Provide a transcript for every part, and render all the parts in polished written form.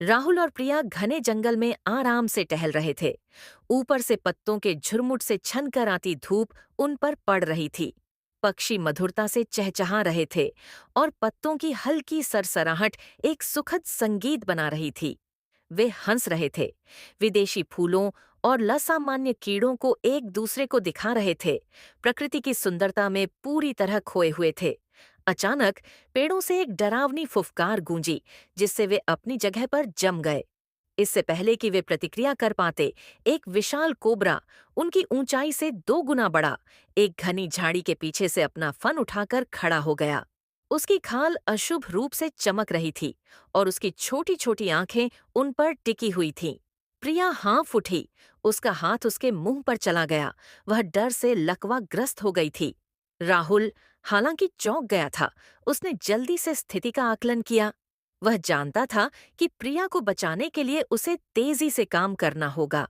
राहुल और प्रिया घने जंगल में आराम से टहल रहे थे। ऊपर से पत्तों के झुरमुट से छनकर आती धूप उन पर पड़ रही थी। पक्षी मधुरता से चहचहा रहे थे और पत्तों की हल्की सरसराहट एक सुखद संगीत बना रही थी। वे हंस रहे थे, विदेशी फूलों और असामान्य कीड़ों को एक दूसरे को दिखा रहे थे, प्रकृति की सुंदरता में पूरी तरह खोए हुए थे। अचानक पेड़ों से एक डरावनी फुफकार गूंजी, जिससे वे अपनी जगह पर जम गए। इससे पहले कि वे प्रतिक्रिया कर पाते, एक विशाल कोबरा, उनकी ऊंचाई से 2 गुना बड़ा, एक घनी झाड़ी के पीछे से अपना फन उठाकर खड़ा हो गया। उसकी खाल अशुभ रूप से चमक रही थी और उसकी छोटी छोटी आंखें उन पर टिकी हुई थीं। प्रिया हाँफ उठी, उसका हाथ उसके मुंह पर चला गया। वह डर से लकवाग्रस्त हो गई थी। राहुल हालांकि चौंक गया था, उसने जल्दी से स्थिति का आकलन किया। वह जानता था कि प्रिया को बचाने के लिए उसे तेजी से काम करना होगा।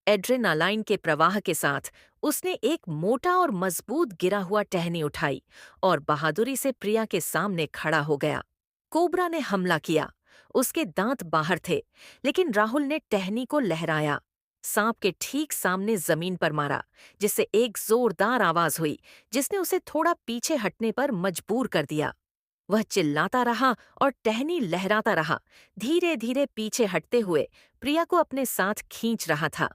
एड्रेनालाइन के प्रवाह के साथ उसने एक मोटा और मजबूत गिरा हुआ टहनी उठाई और बहादुरी से प्रिया के सामने खड़ा हो गया। कोबरा ने हमला किया। उसके दांत बाहर थे, लेकिन राहुल ने टहनी को लहराया, सांप के ठीक सामने जमीन पर मारा, जिससे एक जोरदार आवाज हुई, जिसने उसे थोड़ा पीछे हटने पर मजबूर कर दिया। वह चिल्लाता रहा और टहनी लहराता रहा, धीरे धीरे पीछे हटते हुए प्रिया को अपने साथ खींच रहा था।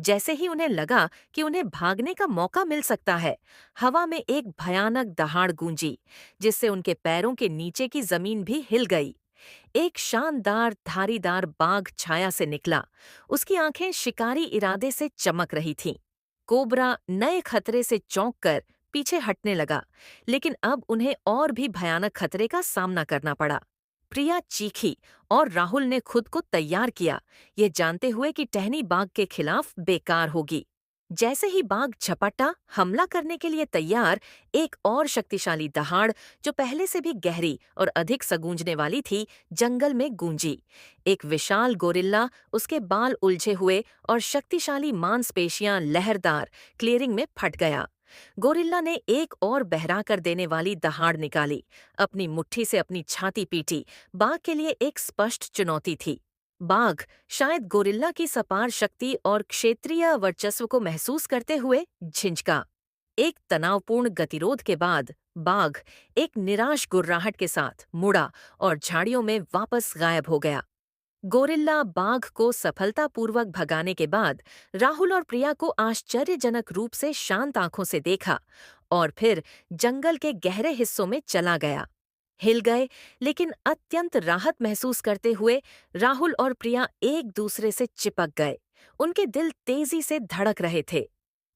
जैसे ही उन्हें लगा कि उन्हें भागने का मौका मिल सकता है, हवा में एक भयानक दहाड़ गूंजी, जिससे उनके पैरों के नीचे की जमीन भी हिल गई। एक शानदार धारीदार बाघ छाया से निकला। उसकी आंखें शिकारी इरादे से चमक रही थीं। कोबरा नए खतरे से चौंक कर पीछे हटने लगा, लेकिन अब उन्हें और भी भयानक खतरे का सामना करना पड़ा। प्रिया चीखी और राहुल ने खुद को तैयार किया, ये जानते हुए कि टहनी बाघ के खिलाफ बेकार होगी। जैसे ही बाघ झपटा हमला करने के लिए तैयार, एक और शक्तिशाली दहाड़, जो पहले से भी गहरी और अधिक सगूंजने वाली थी, जंगल में गूंजी। एक विशाल गोरिल्ला, उसके बाल उलझे हुए और शक्तिशाली मांसपेशियां लहरदार, क्लियरिंग में फट गया। गोरिल्ला ने एक और बहरा कर देने वाली दहाड़ निकाली, अपनी मुट्ठी से अपनी छाती पीटी। बाघ के लिए एक स्पष्ट चुनौती थी। बाघ शायद गोरिल्ला की सपार शक्ति और क्षेत्रीय वर्चस्व को महसूस करते हुए झिंझका। एक तनावपूर्ण गतिरोध के बाद बाघ एक निराश गुर्राहट के साथ मुड़ा और झाड़ियों में वापस गायब हो गया। गोरिल्ला बाघ को सफलतापूर्वक भगाने के बाद राहुल और प्रिया को आश्चर्यजनक रूप से शांत आंखों से देखा और फिर जंगल के गहरे हिस्सों में चला गया। हिल गए, लेकिन अत्यंत राहत महसूस करते हुए राहुल और प्रिया एक दूसरे से चिपक गए। उनके दिल तेजी से धड़क रहे थे।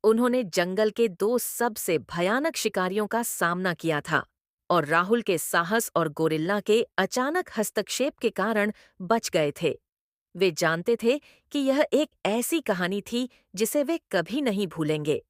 उन्होंने जंगल के 2 सबसे भयानक शिकारियों का सामना किया था और राहुल के साहस और गोरिल्ला के अचानक हस्तक्षेप के कारण बच गए थे। वे जानते थे कि यह एक ऐसी कहानी थी जिसे वे कभी नहीं भूलेंगे।